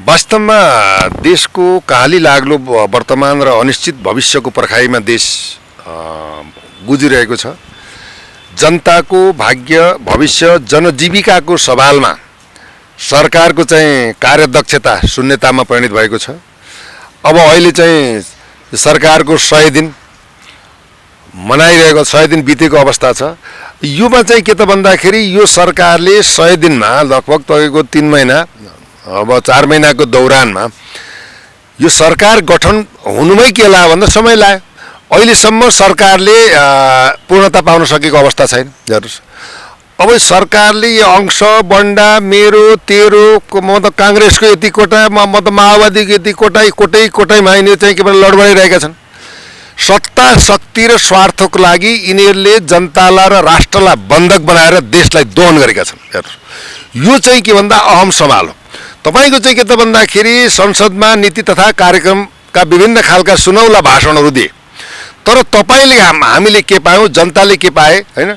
वास्तवमा देशको कहाली लाग्लो वर्तमान र अनिश्चित भविष्यको पर्खाइमा देश गुजिरहेको छ। जनताको भाग्य भविष्य जनजीविकाको सवालमा सरकारको चाहिँ कार्यदक्षता शून्यतामा परिणत भएको छ। अब अहिले चाहिँ सरकारको 100 दिन मनाइरहेको 100 दिन बितेको अवस्था छ। योमा चाहिँ के त भन्दाखेरि यो सरकारले 100 दिनमा लगभग तपाईँको 3 महिना अब 4 महिनाको दौरानमा यो सरकार गठन हुनुमै के लाग्यो भन्दा समय लाग्यो। अहिलेसम्म सरकारले पूर्णता पाउन सकेको अवस्था छैन। हेर्नुहोस्, अब सरकारले यो अंश बन्डा मेरो तेरो म त काङ्ग्रेसको यति कोटा म त माओवादीको यति कोटैमा यिनीहरू चाहिँ केवल लडबडाइरहेका छन्। सत्ता शक्ति र स्वार्थको लागि यिनीहरूले जनतालाई र राष्ट्रलाई बन्धक बनाएर देशलाई दोहन गरेका छन्। हेर्नुहोस्, यो चाहिँ के भन्दा अहम सवाल हो। तपाईको चाहिँ के त भन्दाखेरि संसदमा नीति तथा कार्यक्रमका विभिन्न खालका सुनौला भाषणहरू दिए, तर तपाईले हामीले के पायौँ, जनताले के पाए हैन,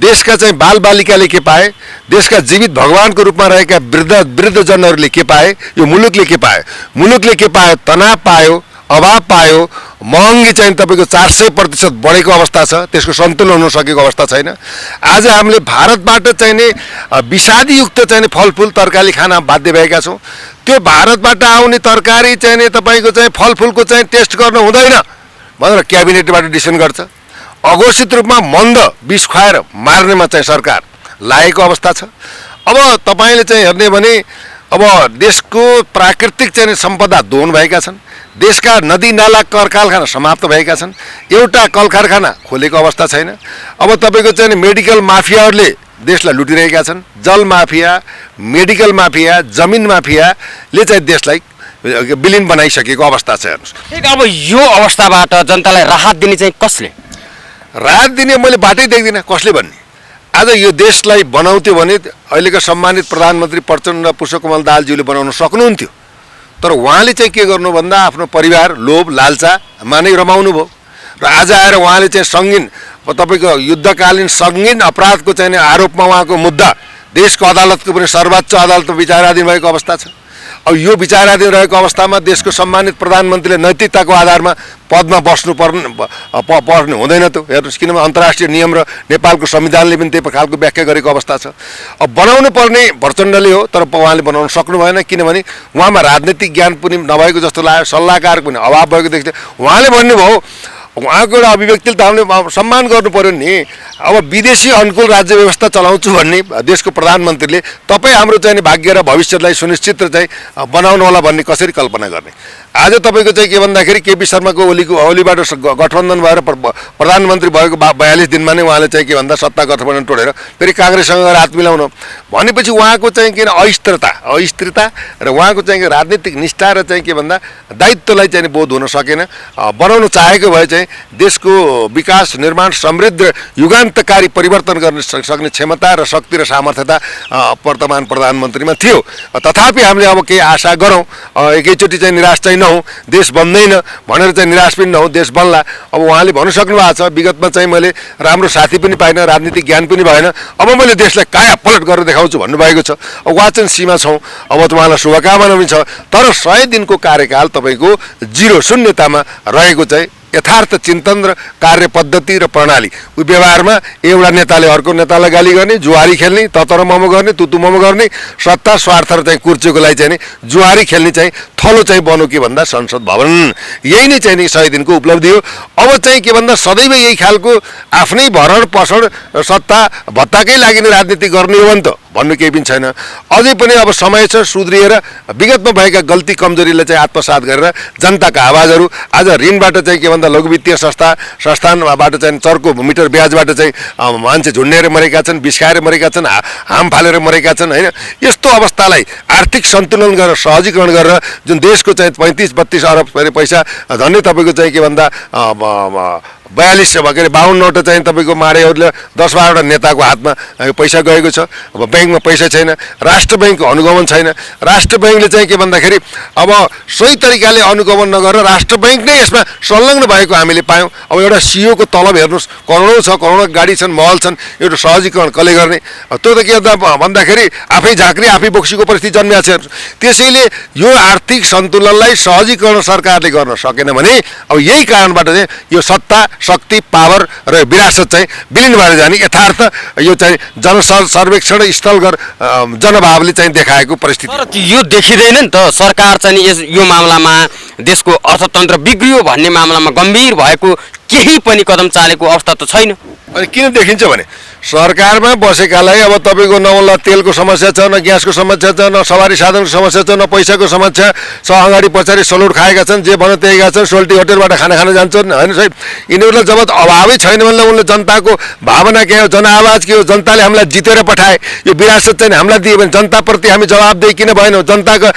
देशका चाहिँ बालबालिकाले के पाए, देशका जीवित भगवानको रूपमा रहेका वृद्धजनहरूले के पाए, यो मुलुकले के पाए? मुलुकले के पायो? तनाव पायो, अभाव पायो, महँगी चाहिँ तपाईँको 400% बढेको अवस्था छ, त्यसको सन्तुलन हुन सकेको अवस्था छैन। आज हामीले भारतबाट चाहिने विषादीयुक्त चाहिने फलफुल तरकारी खान बाध्य भएका छौँ। त्यो भारतबाट आउने तरकारी चाहिने तपाईँको चाहिँ फलफुलको चाहिँ टेस्ट गर्नु हुँदैन भनेर क्याबिनेटबाट डिसिसन गर्छ। अघोषित रूपमा मन्द विष खुवाएर मार्नेमा चाहिँ सरकार लागेको अवस्था छ। अब तपाईँले चाहिँ हेर्ने भने अब देशको प्राकृतिक चाहिँ सम्पदा दोहन भएका छन्। देशका नदी नाला कर कारखाना समाप्त भएका छन्। एउटा कल कारखाना खोलेको अवस्था छैन। अब तपाईँको चाहिँ मेडिकल माफियाहरूले देशलाई लुटिरहेका छन्। जल माफिया, मेडिकल माफिया, जमिन माफियाले चाहिँ देशलाई विलिन बनाइसकेको अवस्था छ। हेर्नुहोस्, अब यो अवस्थाबाट जनतालाई राहत दिने चाहिँ कसले? राहत दिने मैले बाटै देख्दिनँ कसले भन्ने। आज यो देशलाई बनाउँथ्यो भने अहिलेका सम्मानित प्रधानमन्त्री प्रचण्ड पुष्पकमल दाहालज्यूले बनाउन सक्नुहुन्थ्यो, तर उहाँले चाहिँ के गर्नु भन्दा आफ्नो परिवार लोभ लालचामा नै रमाउनु भयो। र आज आएर उहाँले चाहिँ सङ्गीन तपाईँको युद्धकालीन सङ्गीन अपराधको चाहिँ आरोपमा उहाँको मुद्दा देशको अदालतको पनि सर्वोच्च अदालतमा विचाराधीन भएको अवस्था छ। अब यो विचाराधीन रहेको अवस्थामा देशको सम्मानित प्रधानमन्त्रीले नैतिकताको आधारमा पदमा बस्नु पर्ने हुँदैन त। हेर्नुहोस्, किनभने अन्तर्राष्ट्रिय नियम र नेपालको संविधानले पनि त्यही खालको व्याख्या गरेको अवस्था छ। अब बनाउनु पर्ने प्रचण्डले हो, तर उहाँले बनाउन सक्नु भएन, किनभने उहाँमा राजनीतिक ज्ञान पनि नभएको जस्तो लाग्यो, सल्लाहकार पनि अभाव भएको देखियो। उहाँले भन्नुभयो, उहाँको एउटा अभिव्यक्तिले त हामीले सम्मान गर्नु पर्यो नि। अब विदेशी अनुकूल राज्य व्यवस्था चलाउँछु भन्ने देशको प्रधानमन्त्रीले तपाईँ हाम्रो चाहिँ भाग्य र भविष्यलाई सुनिश्चित र चाहिँ बनाउनु होला भन्ने कसरी कल्पना गर्ने? आज तपाईँको चाहिँ के भन्दाखेरि केपी शर्माको ओलीबाट गठबन्धन भएर प्रधानमन्त्री भएको 42 दिनमा नै उहाँले चाहिँ के भन्दा सत्ता गठबन्धन तोडेर फेरि काङ्ग्रेससँग हात मिलाउनु भनेपछि उहाँको चाहिँ किन अस्थिरता र उहाँको चाहिँ राजनीतिक निष्ठा र चाहिँ के भन्दा दायित्वलाई चाहिँ बोध हुन सकेन। बनाउन चाहेको भए चाहिँ देशको विकास निर्माण समृद्ध युगान्तकारी परिवर्तन गर्न सक्ने क्षमता र शक्ति र सामर्थ्यता वर्तमान प्रधानमन्त्रीमा थियो। तथापि हामीले अब केही आशा गरौँ, एकैचोटि चाहिँ निराश चाहिँ नहौँ, देश बन्दैन भनेर चाहिँ निराश पनि नहौँ, देश बन्ला। अब उहाँले भनिसक्नु भएको छ, विगतमा चाहिँ मैले राम्रो साथी पनि पाइनँ, राजनीतिक ज्ञान पनि भएन, अब मैले देशलाई काया पलट गरेर देखाउँछु भन्नुभएको छ। अब वाचन सीमा छौँ, अब उहाँलाई शुभकामना पनि छ, तर 100 दिनको कार्यकाल तपाईँको 0 शून्यतामा रहेको चाहिँ यथार्थ चिन्तन र कार्य पद्धति र प्रणाली व्यवहारमा एउटा नेताले अर्को नेतालाई गाली गर्ने, जुहारी खेल्ने, ततर मोमो गर्ने, तुतु मोमो गर्ने, सत्ता स्वार्थ र चाहिँ कुर्चीको लागि चाहिँ जुहारी खेल्ने चाहिँ थलो चाहिँ बन्यो के भन्दा संसद भवन। यही नै चाहिँ 100 दिनको उपलब्धि हो। अब चाहिँ के भन्दा सदैव यही खालको आफ्नै भरण पोषण सत्ता भत्ताकै लागि नै राजनीति गर्ने हो भने त भन्नु केही पनि छैन। अझै पनि अब समय छ सुध्रिएर विगतमा भएका गल्ती कमजोरीलाई चाहिँ आत्मसात गरेर जनताका आवाजहरू आज ऋणबाट चाहिँ के भन्दा लघु वित्तीय संस्थानबाट चाहिँ चर्को मिटर ब्याजबाट चाहिँ मान्छे झुन्डेर मरेका छन्, विष खाएर मरेका छन्, हाम फालेर मरेका छन् हैन। यस्तो अवस्थालाई आर्थिक सन्तुलन गरेर सहजीकरण गरेर जुन देशको चाहिँ 35-32 अरब पैसा धन्य तपाईँको चाहिँ के भन्दा 42 के अरे 52वटा चाहिँ तपाईँको मारेहरूले 10-12वटा नेताको हातमा पैसा गएको छ। अब ब्याङ्कमा पैसा छैन, राष्ट्र ब्याङ्कको अनुगमन छैन। राष्ट्र ब्याङ्कले चाहिँ के भन्दाखेरि अब सही तरिकाले अनुगमन नगरेर राष्ट्र ब्याङ्क नै यसमा संलग्न भएको हामीले पायौँ। अब एउटा सिइओको तलब हेर्नुहोस्, करोडौँ छ, करोडौँ गाडी छन्, महल छन्, एउटा सहजीकरण कसले गर्ने? त्यो त के भन्दाखेरि आफै झाँक्री आफै बोक्सीको परिस्थिति जन्मिएको छ। त्यसैले यो आर्थिक सन्तुलनलाई सहजीकरण सरकारले गर्न सकेन भने अब यही कारणबाट चाहिँ यो सत्ता, शक्ति, पावर र विरासत चाहिँ विलिन भएर जाने यथार्थ यो चाहिँ सर्वेक्षण स्थलगत जनभावले चाहिँ देखाएको परिस्थिति। तर यो देखिँदैन नि त, सरकार चाहिँ यो मामलामा देशको अर्थतन्त्र बिग्रियो भन्ने मामलामा गम्भीर भएको केही पनि कदम चालेको अवस्था त छैन। अनि किन देखिन्छ भने सरकारमा बसेकालाई अब तपाईँको न उसलाई तेलको समस्या छ, न ग्यासको समस्या छ, न सवारी साधनको समस्या छ, न पैसाको समस्या छ। अगाडि पछाडि सलुट खाएका छन्, जे भन त्यही गएका छन्, सोल्टी होटेलबाट खाना खान जान्छन् होइन साहेब। यिनीहरूलाई जब अभावै छैन भने उनले जनताको भावना के हो, जनआवाज के हो, जनताले हामीलाई जितेर पठाए, यो विरासत चाहिँ हामीलाई दियो भने जनताप्रति हामी जवाबदेही किन भएनौँ? जनताको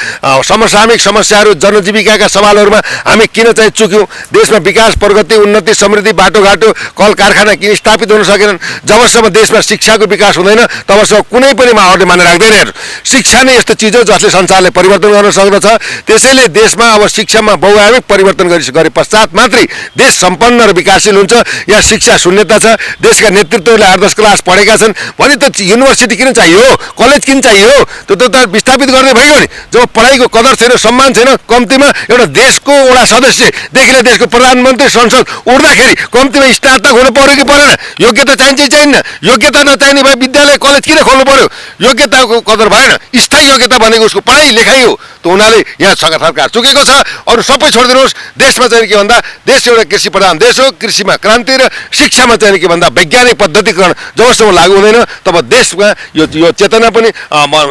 समसामयिक समस्याहरू, जनजीविकाका सवालहरूमा हामी किन चाहिँ चुक्यौँ? देशमा विकास, प्रगति, उन्नति, समृद्धि, बाटोघाटो, कल कारखाना किन स्थापित हुन सकेनन्? जबसम्म देशमा शिक्षाको विकास हुँदैन तबसम्म कुनै पनि माहौलले मान्न राख्दैन। शिक्षा नै यस्तो चिज हो जसले संसारलाई परिवर्तन गर्न सक्दछ। त्यसैले देशमा अब शिक्षामा बहुआयामिक परिवर्तन गरे पश्चात मात्रै देश सम्पन्न र विकासशील हुन्छ। यहाँ शिक्षा शून्यता छ। देशका नेतृत्वले 8-10 क्लास पढेका छन् भने त युनिभर्सिटी किन चाहियो, कलेज किन चाहियो? त्यो त विस्थापित गर्ने भइगयो नि। जब पढाइको कदर छैन, सम्मान छैन, कम्तीमा एउटा देशको एउटा सदस्यदेखि लिएर देशको प्रधानमन्त्री, संसद उठ्दाखेरि कम्तीमा स्नातक हुनु पर्यो कि परेन? योग्यता चाहिन्छ कि चाहिन्न? योग्यता नचाहिने भए विद्यालय कलेज किन खोल्नु पर्यो? योग्यताको कदर भएन। स्थायी योग्यता भनेको उसको पढाइ लेखाइ हो। त उनीहरूले यहाँ सरकार चुकेको छ। अरू सबै छोडिदिनुहोस्। देशमा चाहिँ के भन्दा देश एउटा कृषि प्रधान देश हो। कृषिमा क्रान्ति र शिक्षामा चाहिँ के भन्दा वैज्ञानिक पद्धतिकरण जबसम्म लागू हुँदैन तब देशमा यो चेतना पनि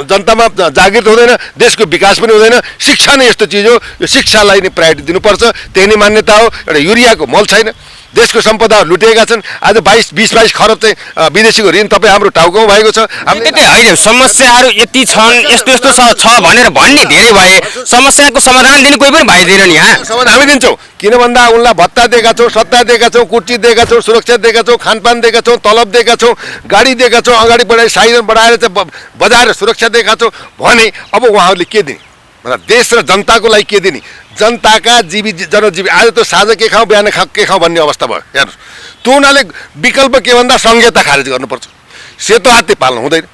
जनतामा जागृत हुँदैन, देशको विकास पनि हुँदैन। शिक्षा नै यस्तो चिज हो, यो शिक्षालाई नै प्रायोरिटी दिनुपर्छ। त्यही नै मान्यता हो। एउटा युरियाको मोल छैन। देशको सम्पदा लुटेका छन्। आज 20-22 खरब चाहिँ विदेशीको ऋण तपाईँ हाम्रो टाउकोमा भएको छ। त्यति होइन, समस्याहरू यति छन्, यस्तो यस्तो छ भनेर भन्ने धेरै भए, समस्याको समाधान दिने कोही पनि भइदिएन नि। यहाँ समाधान हामी दिन्छौँ। किन भन्दा उनलाई भत्ता दिएका छौँ, सत्ता दिएका छौँ, कुर्ची दिएका छौँ, सुरक्षा दिएका छौँ, खानपान दिएका छौँ, तलब दिएका छौँ, गाडी दिएका छौँ, अगाडि बढाइ साइजन बढाएर चाहिँ बजार सुरक्षा दिएका छौँ भने अब उहाँहरूले के दिने? देश र जनताको लागि के दिने? जनताका जनजीवी आज त साँझ के खाउँ बिहान के खाउँ भन्ने अवस्था भयो। हेर्नुहोस्, त्यो उनीहरूले विकल्प के भन्दा संहिता खारेज गर्नुपर्छ। सेतो हात्ती पाल्नु हुँदैन।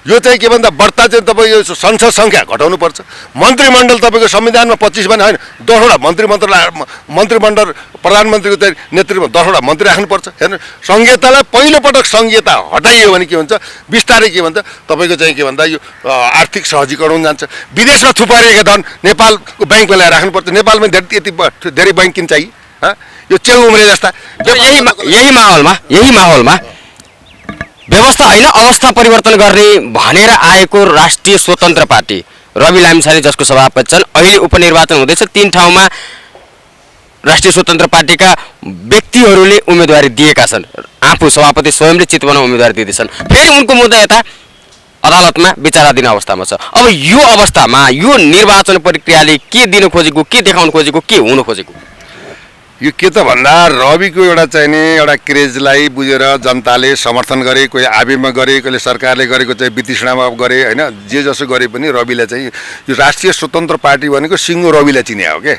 यो चाहिँ के भन्दा बढ्ता चाहिँ तपाईँ यो संसद सङ्ख्या घटाउनुपर्छ। मन्त्रीमण्डल तपाईँको संविधानमा 25 भने होइन, 10वटा मन्त्रीमण्डल प्रधानमन्त्रीको चाहिँ नेतृत्वमा 10वटा मन्त्री राख्नुपर्छ। हेर्नु, संहितालाई पहिलोपटक संहिता हटाइयो भने के हुन्छ? बिस्तारै के भन्छ तपाईँको चाहिँ के भन्दा यो आर्थिक सहजीकरण हुन जान्छ। विदेशमा थुपारिएका धन नेपालको ब्याङ्कमा ल्याएर राख्नुपर्छ। नेपालमा यति धेरै ब्याङ्क किन चाहिए? यो चेउ उम्रे जस्ता यही माहौलमा व्यवस्था होइन अवस्था परिवर्तन गर्ने भनेर आएको राष्ट्रिय स्वतन्त्र पार्टी रवि लामिछाने जसको सभापति छन्, अहिले उपनिर्वाचन हुँदैछ। 3 ठाउँमा राष्ट्रिय स्वतन्त्र पार्टीका व्यक्तिहरूले उम्मेदवारी दिएका छन्। आफू सभापति स्वयंले चितवनमा उम्मेदवारी दिँदैछन्। फेरि उनको मुद्दा यता अदालतमा विचाराधीन अवस्थामा छ। अब यो अवस्थामा यो निर्वाचन प्रक्रियाले के दिन खोजेको, के देखाउन खोजेको, के हुन खोजेको? यो के त भन्दा रविको एउटा चाहिने एउटा क्रेजलाई बुझेर जनताले समर्थन गरे, कोही आवेमा गरे, कहिले सरकारले गरेको चाहिँ वितृष्णामा गरे होइन। जे जसो गरे पनि रविलाई चाहिँ यो राष्ट्रिय स्वतन्त्र पार्टी भनेको सिङ्गो रविलाई चिने हो के।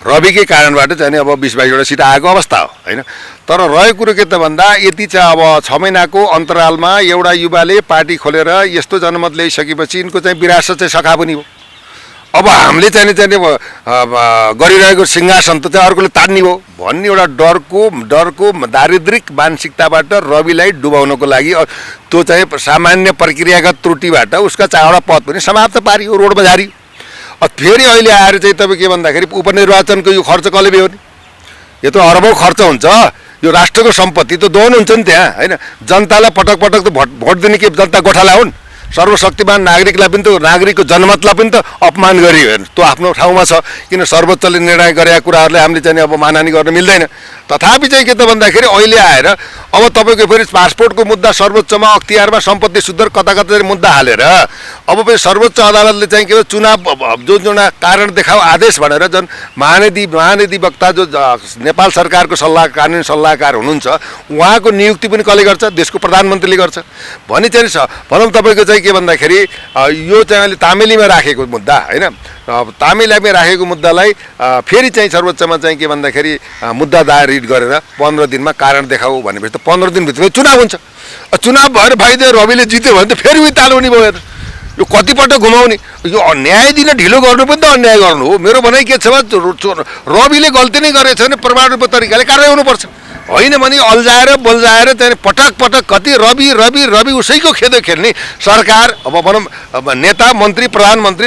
रविकै कारणबाट चाहिँ अब 20-22वटा सिट आएको अवस्था हो होइन। तर रहेको कुरो के त भन्दा यति चाहिँ अब 6 महिनाको अन्तरालमा एउटा युवाले पार्टी खोलेर यस्तो जनमत ल्याइसकेपछि यिनको चाहिँ विरासत चाहिँ सखा पनि हो। अब हामीले चाहिँ गरिरहेको सिंहासन त चाहिँ अर्कोले तान्ने हो भन्ने एउटा डरको दारिद्रिक मानसिकताबाट रविलाई डुबाउनको लागि त्यो चाहिँ सामान्य प्रक्रियागत त्रुटिबाट उसका 4वटा पद पनि समाप्त पारियो, रोडमा झारियो। फेरि अहिले आएर चाहिँ तपाईँ के भन्दाखेरि उपनिर्वाचनको यो खर्च कसले बेहोर्ने? यो त अरबौँ खर्च हुन्छ। यो राष्ट्रको सम्पत्ति त दोहन हुन्छ नि त्यहाँ होइन। जनतालाई पटक त भोट दिने के जनता गोठाला हुन्? सर्वशक्तिमान नागरिकलाई पनि त नागरिकको जनमतलाई पनि त अपमान गरियो हेर्नु त्यो आफ्नो ठाउँमा छ किन सर्वोच्चले निर्णय गरेका कुराहरूलाई हामीले चाहिँ अब मानहानि गर्न मिल्दैन तथापि चाहिँ के त भन्दाखेरि अहिले आएर अब तपाईँको फेरि पासपोर्टको मुद्दा सर्वोच्चमा अख्तियारमा सम्पत्ति सुधार कता कता मुद्दा हालेर अब फेरि सर्वोच्च अदालतले चाहिँ के चुनाव जुन कारण देखाऊ आदेश भनेर जुन महाधिवक्ता जो नेपाल सरकारको कानुनी सल्लाहकार हुनुहुन्छ उहाँको नियुक्ति पनि कसले गर्छ देशको प्रधानमन्त्रीले गर्छ भनी चाहिँ भनौँ तपाईँको चाहिँ के भन्दाखेरि यो चाहिँ अहिले तामेलीमा राखेको मुद्दा होइन तामेलीमा राखेको मुद्दालाई फेरि चाहिँ सर्वोच्चमा चाहिँ के भन्दाखेरि मुद्दा दायर रिट गरेर 15 दिनमा कारण देखाऊ भनेपछि त 15 दिनभित्रमै चुनाव हुन्छ चुनाव भएर भाइदेव रविले जित्यो भने त फेरि उही तालुनी भयो यो कतिपल्ट घुमाउने यो न्याय दिन ढिलो गर्नु पनि त अन्याय गर्नु हो मेरो भनाइ के छ रविले गल्ती नै गरेछ भने प्रमाणित तरिकाले कारवाही हुनुपर्छ होइन भने अल्झाएर बल्झाएर चाहिँ पटक पटक कति रवि उसैको खेदो खेल्ने सरकार अब भनौँ नेता मन्त्री प्रधानमन्त्री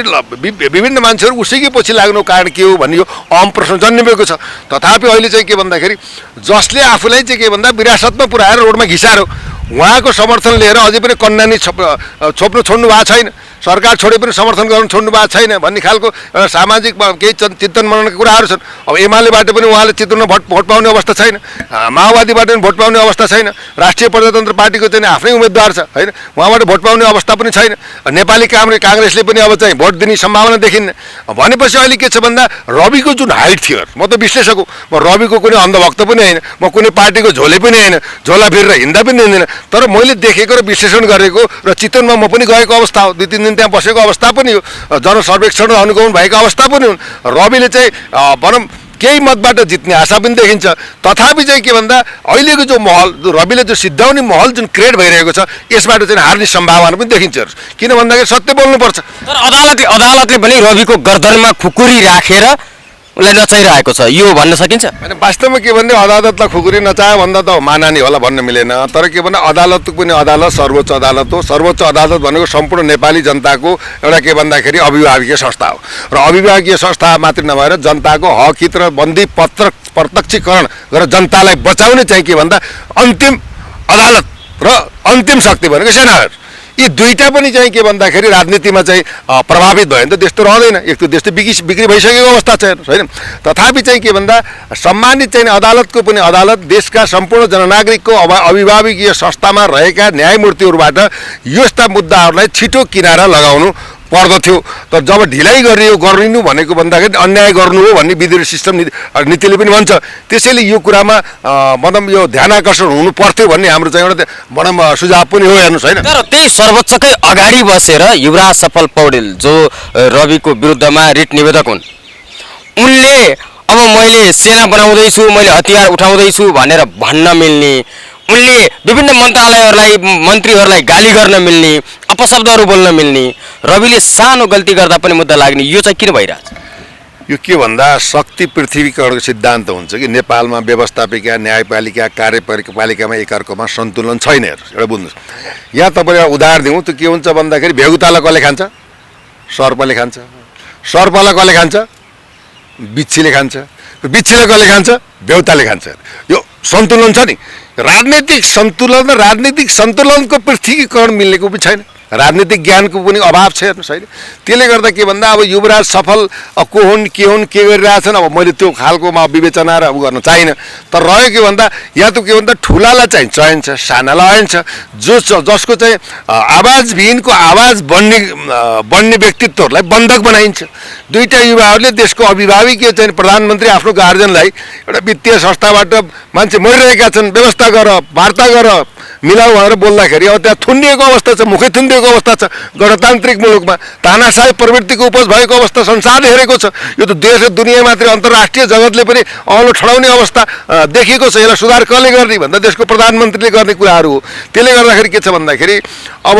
विभिन्न मान्छेहरू उसैकै पछि लाग्नु कारण के हो भन्ने यो अहम प्रश्न जन्मिएको छ तथापि अहिले चाहिँ के भन्दाखेरि जसले आफूलाई चाहिँ के भन्दा विरासतमा पुऱ्याएर रोडमा घिसारो उहाँको समर्थन लिएर अझै पनि कन्नानी छोप्नु छोड्नु भएको छैन सरकार छोडे पनि समर्थन गर्नु छोड्नु भएको छैन भन्ने खालको एउटा सामाजिक केही चिन्तन बनाउनेका कुराहरू छन् अब एमालेबाट पनि उहाँले चितवनमा भोट पाउने अवस्था छैन माओवादीबाट पनि भोट पाउने अवस्था छैन राष्ट्रिय प्रजातन्त्र पार्टीको चाहिँ आफ्नै उम्मेदवार छ होइन उहाँबाट भोट पाउने अवस्था पनि छैन नेपाली काङ्ग्रेसले पनि अब चाहिँ भोट दिने सम्भावना देखिन्न भनेपछि अहिले के छ भन्दा रविको जुन हाइट थियो म त विश्लेषक हो म रविको कुनै अन्धभक्त पनि होइन म कुनै पार्टीको झोले पनि होइन झोला फिरेर हिँड्दा पनि हिँड्दैन तर मैले देखेको र विश्लेषण गरेको र चितवनमा म पनि गएको अवस्था हो 2-3 दिन त्यहाँ बसेको अवस्था पनि हो जनसर्वेक्षण र अनुगमन भएको अवस्था पनि हुन् रविले चाहिँ भनौँ केही मतबाट जित्ने आशा पनि देखिन्छ तथापि चाहिँ के भन्दा अहिलेको जो महल रविले जो सिद्धाउने महल जुन क्रिएट भइरहेको छ यसबाट चाहिँ हार्ने सम्भावना पनि देखिन्छ किन भन्दाखेरि सत्य बोल्नुपर्छ तर अदालतले पनि रविको गर्दनमा खुकुरी राखेर उसलाई नचाइरहेको छ यो भन्न सकिन्छ होइन वास्तवमा के भन्ने अदालतलाई खुकुरी नचाह्यो भन्दा त मानहानि होला भन्न मिलेन तर के भन्दा अदालतको पनि अदालत सर्वोच्च अदालत हो सर्वोच्च अदालत भनेको सम्पूर्ण नेपाली जनताको एउटा के भन्दाखेरि अभिभावकीय संस्था हो र अभिभावकीय संस्था मात्र नभएर जनताको हक हित र बन्दी प्रत्यक्षीकरण गरेर जनतालाई बचाउने चाहिँ के भन्दा अन्तिम अदालत र अन्तिम शक्ति भनेको सेना हो यी दुईटा पनि चाहिँ के भन्दाखेरि राजनीतिमा चाहिँ प्रभावित भयो भने त देश त रहँदैन एक त देश त बिक्री भइसकेको अवस्था छ होइन तथापि चाहिँ के भन्दा सम्मानित चाहिँ अदालतको पनि अदालत देशका सम्पूर्ण जननागरिकको अभिभावकीय संस्थामा रहेका न्यायमूर्तिहरूबाट यस्ता मुद्दाहरूलाई छिटो किनारा लगाउनु पर्दथ्यो तर जब ढिलाइ गरिनु भनेको भन्दाखेरि अन्याय गर्नु हो भन्ने विधि सिस्टम नीतिले पनि भन्छ त्यसैले यो कुरामा मतलब यो ध्यान आकर्षण हुनु पर्थ्यो भन्ने हाम्रो चाहिँ एउटा भनौँ सुझाव पनि हो हेर्नुहोस् होइन तर त्यही सर्वोच्चकै अगाडि बसेर युवराज सफल पौडेल जो रविको विरुद्धमा रिट निवेदक हुन् उनले अब मैले सेना बनाउँदैछु मैले हतियार उठाउँदैछु भनेर भन्न मिल्ने उनले विभिन्न मन्त्रालयहरूलाई मन्त्रीहरूलाई गाली गर्न मिल्ने अपशब्दहरू बोल्न मिल्ने रविले सानो गल्ती गर्दा पनि मुद्दा लाग्ने यो चाहिँ किन भइरहेछ यो के भन्दा शक्ति पृथ्वीकरणको सिद्धान्त हुन्छ कि नेपालमा व्यवस्थापिका न्यायपालिका कार्यपालिकामा एकअर्कामा सन्तुलन छैन एउटा बुझ्नुहोस् यहाँ तपाईँले उदाहरण दिउँ त्यो के हुन्छ भन्दाखेरि भेगुतालाई कसले खान्छ सर्पले खान्छ सर्पलाई कसले खान्छ बिच्छीले खान्छ बिच्छीले कसले खान्छ भेउताले खान्छ यो सन्तुलन छ नि राजनीतिक सन्तुलन र राजनीतिक सन्तुलनको पृथ्वीकरण मिल्नेको पनि छैन राजनीतिक ज्ञानको पनि अभाव छ हेर्नुहोस् होइन त्यसले गर्दा के भन्दा अब युवराज सफल को हुन् के गरिरहेछन् अब मैले त्यो खालकोमा विवेचना र गर्न चाहिनँ तर रह्यो के भन्दा यहाँ त के भन्दा ठुलालाई चाहिँ चयन छ सानालाई ऐन छ जसको चाहिँ आवाजविहीनको आवाज बन्ने व्यक्तित्वहरूलाई बन्धक बनाइन्छ दुईटा युवाहरूले देशको अभिभावकीय चाहिँ प्रधानमन्त्री आफ्नो गार्जियनलाई एउटा वित्तीय संस्थाबाट मान्छे मरिरहेका छन् व्यवस्था गर वार्ता गर मिलाऊ भनेर बोल्दाखेरि अब त्यहाँ थुनिएको अवस्था छ मुखै थुनिएको अवस्था छ गणतान्त्रिक मुलुकमा तानाशाही प्रवृत्तिको उपज भएको अवस्था संसारले हेरेको छ यो त देश र दुनियाँ मात्रै अन्तर्राष्ट्रिय जगतले पनि औलो ठडाउने अवस्था देखेको छ यसलाई सुधार कसले गर्ने भन्दा देशको प्रधानमन्त्रीले गर्ने कुराहरू हो त्यसले गर्दाखेरि के छ भन्दाखेरि अब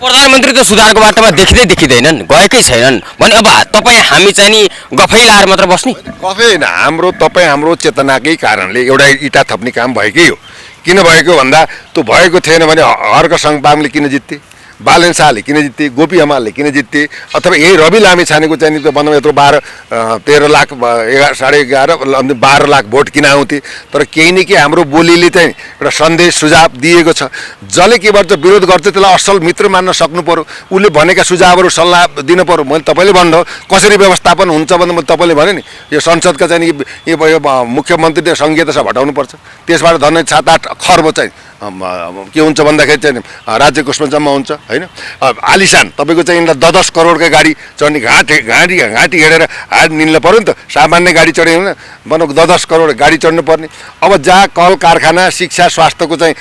प्रधानमन्त्री त सुधारको बाटोमा देखिँदैनन् गएकै छैनन् भने अब तपाईँ हामी चाहिँ नि गफै लाएर मात्र बस्ने गफै होइन हाम्रो चेतनाकै कारणले एउटा इँटा थप्ने काम भएकै हो किन भएको भन्दा त्यो भएको थिएन भने हर्क सङ्घपाङले किन जित्थे बालेन शाहले किन जित्ते, गोपी हमालले किन जित्ते, अथवा यही रवि लामिछानेको चाहिँ नि भन्दा यत्रो 13 लाख 11.5 12 लाख भोट किन आउँथे। तर केही न केही हाम्रो बोलीले चाहिँ एउटा सन्देश सुझाव दिएको छ। जसले के गर्छ विरोध गर्छ त्यसलाई असल मित्र मान्न सक्नु पर्यो। उसले भनेका सुझावहरू सल्लाह दिनु पर्यो। मैले तपाईँले भन्नु कसरी व्यवस्थापन हुन्छ भन्दा मैले तपाईँले भने नि यो संसदका चाहिँ यो मुख्यमन्त्रीले सङ्घीयता सभा हटाउनुपर्छ, त्यसबाट धन्य 7-8 खर्ब चाहिँ के हुन्छ भन्दाखेरि चाहिँ राज्य कोषमा जम्मा हुन्छ होइन। आलिसान तपाईँको चाहिँ 10-10 करोडका गाडी चढ्ने घाँटी हेरेर हात निल्नु पऱ्यो नि त। सामान्य गाडी चढ्यो भने भनौँ 10-10 करोड गाडी चढ्नु पर्ने। अब जहाँ कल कारखाना शिक्षा स्वास्थ्यको चाहिँ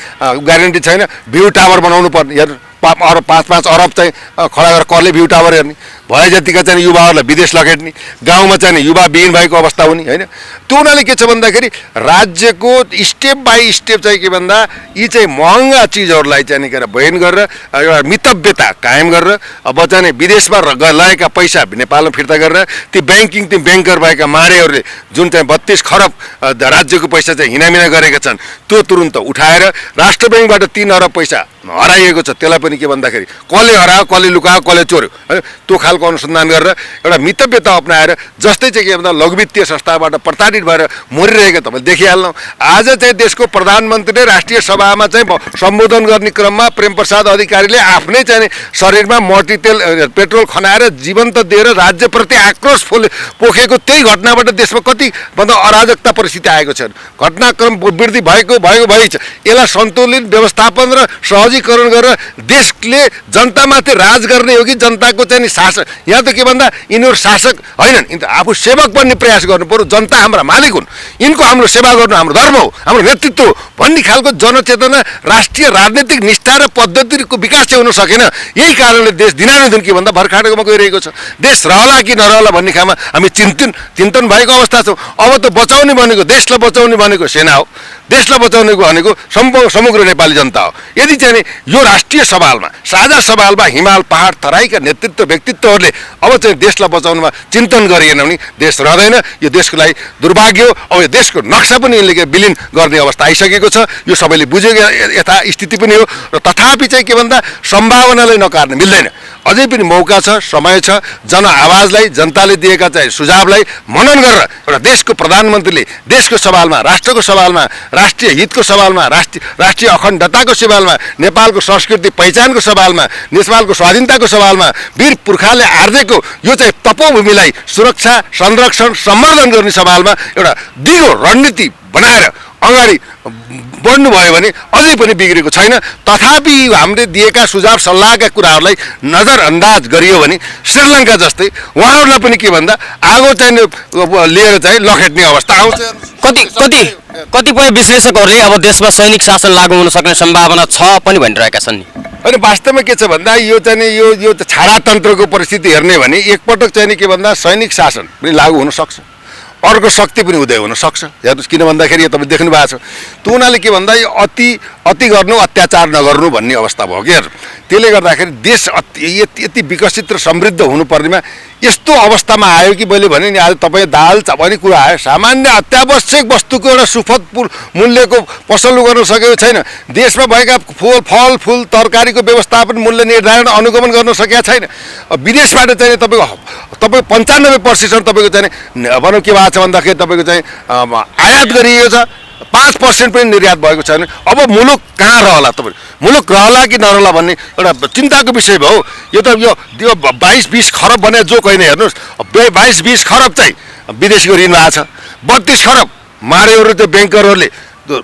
ग्यारेन्टी छैन, भ्यू टावर बनाउनु पर्ने। हेर्नु 5-5 अरब चाहिँ खडा गरेर कसले भ्यू टावर हेर्ने, भए जतिका चाहिँ युवाहरूलाई विदेश लखेट्ने, गाउँमा चाहिँ युवा विहीन भएको अवस्था हुने होइन। त्यो हुनाले के छ भन्दाखेरि राज्यको स्टेप बाई स्टेप चाहिँ के भन्दा यी चाहिँ महँगा चिजहरूलाई चाहिँ के बयान गरेर एउटा मितव्यता कायम गरेर अब चाहिँ विदेशमा लगेका पैसा नेपालमा फिर्ता गरेर ती ब्याङ्कर भएका मारेहरूले जुन चाहिँ 32 खरब राज्यको पैसा चाहिँ हिनामिना गरेका छन् त्यो तुरुन्त उठाएर राष्ट्र ब्याङ्कबाट 3 अरब पैसा हराइएको छ। त्यसलाई पनि के भन्दाखेरि कसले हरायो, कसले लुकायो, कसले चोर्यो होइन, त्यो खालको अनुसन्धान गरेर एउटा मितव्यता अप्नाएर जस्तै चाहिँ के भन्दा लघुवित्तीय संस्थाबाट प्रताडित भएर मरिरहेको तपाईँले देखिहाल्नु। आज चाहिँ देशको प्रधानमन्त्रीले राष्ट्रिय सभामा चाहिँ सम्बोधन गर्ने क्रममा प्रेमप्रसाद अधिकारीले आफ्नै चाहिँ शरीरमा मट्टीतेल पेट्रोल खनाएर जीवन्त दिएर राज्यप्रति आक्रोश पोखेको त्यही घटनाबाट देशमा कति भन्दा अराजकता परिस्थिति आएको छ। घटनाक्रम वृद्धि भएको छ। यसलाई सन्तुलित व्यवस्थापन र सहजीकरण गरेर देशले जनतामाथि राज गर्ने हो कि जनताको चाहिँ शासक। यहाँ त के भन्दा यिनीहरू शासक होइनन्, यिनी त आफू सेवक बन्ने प्रयास गर्नु पर्यो। जनता हाम्रा मालिक हुन्, यिनको हाम्रो सेवा गर्नु हाम्रो धर्म हो, हाम्रो नेतृत्व हो भन्ने खालको जनचेतना राष्ट्रिय राजनीतिक निष्ठा र पद्धतिको विकास चाहिँ हुन सकेन। यही कारणले देश दिनानुदिन के भन्दा भर्खाडोमा गइरहेको छ। देश रहला कि नरहला भन्ने खामा हामी चिन्तन भएको अवस्था छौँ। अब त बचाउने भनेको देशलाई बचाउने भनेको सेना हो, देशलाई बचाउने भनेको समग्र नेपाली जनता हो। यदि चाहिँ यो राष्ट्रिय सवालमा साझा सवालमा हिमाल पहाड तराईका नेतृत्व व्यक्तित्वहरूले अब चाहिँ देशलाई बचाउनुमा चिन्तन गरिएन भने देश रहँदैन। यो देशको लागि दुर्भाग्य हो। अब यो देशको नक्सा पनि यसले विलिन गर्ने अवस्था आइसकेको छ। यो सबैले बुझेको यथा स्थिति पनि हो र तथापि चाहिँ के भन्दा सम्भावनालाई नकार्न मिल्दैन। अझै पनि मौका छ, समय छ। जनआवाजलाई, जनताले दिएका चाहिँ सुझावलाई मनन गरेर एउटा देशको प्रधानमन्त्रीले देशको सवालमा, राष्ट्रको सवालमा, राष्ट्रिय हितको सवालमा, राष्ट्रिय अखण्डताको सवालमा, नेपालको संस्कृति पहिचानको सवालमा, नेपालको स्वाधीनताको सवालमा वीर पुर्खाले आर्जेको यो चाहिँ तपोभूमिलाई सुरक्षा, संरक्षण, सम्वर्धन गर्ने सवालमा एउटा दृढ रणनीति बनाएर अगाडि बढ्नुभयो भने अझै पनि बिग्रेको छैन। तथापि हामीले दिएका सुझाव सल्लाहका कुराहरूलाई नजरअन्दाज गरियो भने श्रीलङ्का जस्तै उहाँहरूलाई पनि के भन्दा आगो चाहिँ लिएर चाहिँ लखेट्ने अवस्था आउँछ। कतिपय विश्लेषकहरूले अब देशमा सैनिक शासन लागू हुन सक्ने सम्भावना छ पनि भनिरहेका छन् नि। होइन, वास्तवमा के छ भन्दा यो चाहिँ यो छाडातन्त्रको परिस्थिति हेर्ने भने एकपटक चाहिँ के भन्दा सैनिक शासन पनि लागू हुन सक्छ, अर्को शक्ति पनि उदय हुन सक्छ। हेर्नुहोस्, किन भन्दाखेरि तपाईँ देख्नु भएको छ त्यो हुनाले के भन्दा यो अति गर्नु, अत्याचार नगर्नु भन्ने अवस्था भयो कि। त्यसले गर्दाखेरि देश यति विकसित र समृद्ध हुनुपर्नेमा यस्तो अवस्थामा आयो कि मैले भने नि आज तपाईँ दाल भन्ने कुरा आयो। सामान्य अत्यावश्यक वस्तुको एउटा सुपथ मूल्यको पसल गर्न सकेको छैन। देशमा भएका फलफुल तरकारीको व्यवस्थापन मूल्य निर्धारण अनुगमन गर्न सकेका छैन। विदेशबाट चाहिँ तपाईँको 95% तपाईँको चाहिँ भनौँ के भएको छ भन्दाखेरि तपाईँको चाहिँ आयात गरिएको छ, 5% पनि निर्यात भएको छैन। अब मुलुक कहाँ रहला, तपाईँ मुलुक रहला कि नरहला भन्ने एउटा चिन्ताको विषय भयो। यो त यो 22-20 खरब भने जो होइन। हेर्नुहोस्, 22-20 खरब चाहिँ विदेशीको ऋण भएको छ, 32 खरब मारेहरू त्यो ब्याङ्करहरूले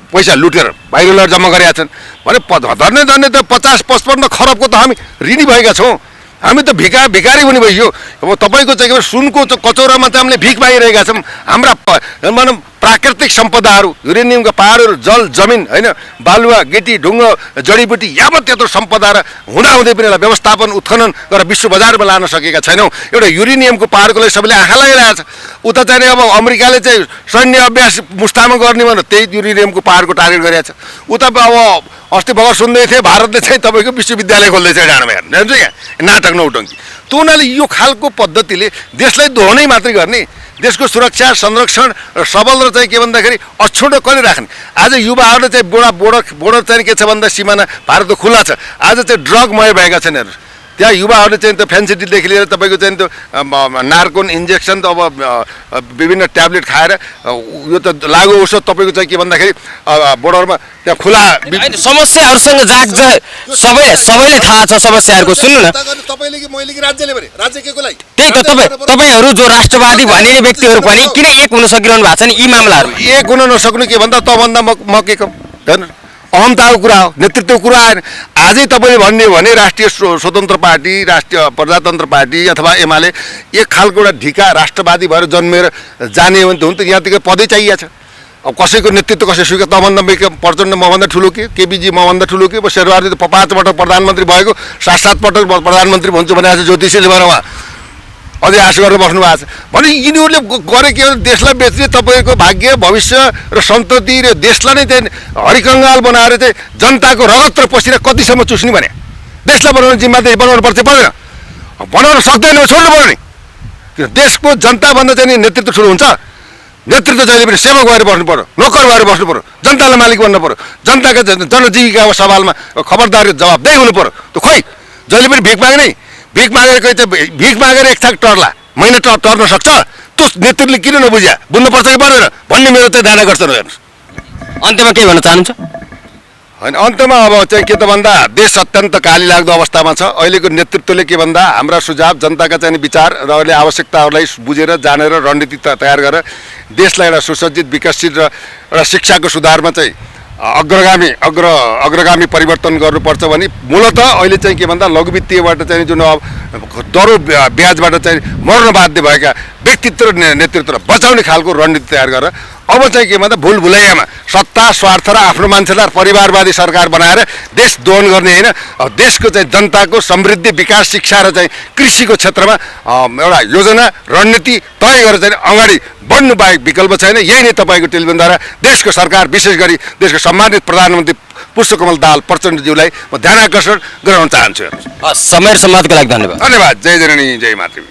पैसा लुटेर बाहिर लगेर जम्मा गरेका छन् भने धन्य त 50-55 खरबको त हामी ऋणी भएका छौँ। हामी त भिखारी हुने भइयो। अब तपाईँको चाहिँ सुनको कचौरामा चाहिँ हामीले भिख मागिरहेका छौँ। हाम्रा भनौँ प्राकृतिक सम्पदाहरू, युरेनियमका पहाडहरू, जल जमिन होइन, बालुवा गिटी ढुङ्गो जडीबुटी यावत त्यत्रो सम्पदा र हुँदाहुँदै पनि यसलाई व्यवस्थापन उत्खनन गरेर विश्व बजारमा लान सकेका छैनौँ। एउटा युरेनियमको पहाडको लागि सबैले आँखा लगाइरहेको छ। उता चाहिँ अब अमेरिकाले चाहिँ सैन्य अभ्यास मुस्तामा गर्ने भनेर त्यही युरेनियमको पहाडको टार्गेट गरेको छ। उता अब अस्ति भर्खर सुन्दै थिएँ भारतले चाहिँ तपाईँको विश्वविद्यालय खोल्दैछ डाँडामा। हेर्नुहुन्छ यहाँ नाटक नौटङ्की। त्यो हुनाले यो खालको पद्धतिले देशलाई दोहोनै मात्रै गर्ने, देशको सुरक्षा संरक्षण र सबल र चाहिँ के भन्दाखेरि अछुटो कसले राख्ने आज युवाहरूले चाहिँ बोर्डर चाहिँ के छ भन्दा सिमाना भारतको खुला छ आज चाहिँ ड्रगमय भएका छन् यिनीहरू त्यहाँ युवाहरूले चाहिँ त्यो फेन्सिडीदेखि लिएर तपाईँको चाहिँ त्यो नार्कोन इन्जेक्सन अब विभिन्न ट्याब्लेट खाएर यो त लागु औषध तपाईँको चाहिँ के भन्दाखेरि बोर्डरमा त्यहाँ खुला होइन, समस्याहरूसँग सबैले थाहा छ समस्याहरूको। सुन्नु न, तपाईँले कि मैले कि राज्यले भने राज्य के को लागि त्यही त तपाईँहरू जो राष्ट्रवादी भनिने व्यक्तिहरू पनि किन एक हुन सकिरहनु भएको छ नि यी मामलाहरूमा? एक हुन नसक्नु के भन्दा तभन्दा म के कम हेर्नु अहमताको कुरा हो, नेतृत्वको कुरा आएन। आजै तपाईँले भन्ने हो भने राष्ट्रिय स्वतन्त्र पार्टी, राष्ट्रिय प्रजातन्त्र पार्टी अथवा एमाले एक खालको एउटा ढिका राष्ट्रवादी भएर जन्मेर जाने हो भने त हुन त यहाँदेखि पदै चाहिएको छ। अब कसैको नेतृत्व कसै स्वीकार तभन्दा प्रचण्ड मभन्दा ठुलो के केपीजी मभन्दा ठुलो के शेरबहादुरले त 5 पटक प्रधानमन्त्री भएको 7 पटक प्रधानमन्त्री भन्छु भने आज ज्योतिषीले भएर उहाँ अझै आशा गरेर बस्नु भएको छ भने यिनीहरूले गरे के देशलाई बेच्ने तपाईँको भाग्य भविष्य र सन्तति र देशलाई नै चाहिँ हरिकङ्गाल बनाएर चाहिँ जनताको रगत र पसिना कतिसम्म चुस्ने भने देशलाई बनाउने जिम्मेदारी बनाउनु पर्छ पर्दैन बनाउन सक्दैन छोड्नु पर्यो नि देशको जनताभन्दा चाहिँ नेतृत्व ठुलो हुन्छ नेतृत्व जहिले पनि सेवक भएर बस्नु पर्यो नोकर भएर बस्नु पर्यो जनतालाई मालिक बन्नु पर्यो जनताका जनजीविकाको सवालमा खबरदारी जवाबदेही हुनु पर्यो त खोइ जहिले पनि भिख मागेर कोही त भिख मागेर एक छाक टर्ला महिना टर्न सक्छ त्यो नेतृत्वले किन नबुझ्या बुझ्नुपर्छ कि पर्दैन भन्ने मेरो चाहिँ धारणा गर्छ हेर्नुहोस्। अन्त्यमा के भन्न चाहनुहुन्छ? होइन अन्तमा अब चाहिँ के त भन्दा देश अत्यन्त काली लाग्दो अवस्थामा छ। अहिलेको नेतृत्वले के भन्दा हाम्रा सुझाव जनताका चाहिँ विचार र अहिले आवश्यकताहरूलाई बुझेर जानेर रणनीति तयार गरेर देशलाई एउटा सुसज्जित विकसित र एउटा शिक्षाको सुधारमा चाहिँ अग्रगामी परिवर्तन गर्नुपर्छ भने मूलतः अहिले चाहिँ के भन्दा लघुवित्तीयबाट चाहिँ जुन अब दरो ब्याजबाट चाहिँ मर्न बाध्य भएका व्यक्तित्व र नेतृत्व बचाउने खालको रणनीति तयार गरेर अब चाहिँ के भन्दा भुल भुलैयामा सत्ता स्वार्थ र आफ्नो मान्छेलाई परिवारवादी सरकार बनाएर देश दोहन गर्ने होइन देशको चाहिँ जनताको समृद्धि विकास शिक्षा र चाहिँ कृषिको क्षेत्रमा एउटा योजना रणनीति तय गरेर चाहिँ अगाडि बढ्नु बाहेक विकल्प छैन। यही नै तपाईँको टेलिभिजनद्वारा देशको सरकार विशेष गरी देशको सम्मानित प्रधानमन्त्री पुष्पकमल दाहाल प्रचण्डज्यूलाई म ध्यान आकर्षण गराउन चाहन्छु। समय र सम्वादको लागि धन्यवाद। धन्यवाद। जय जननी जय मातृ।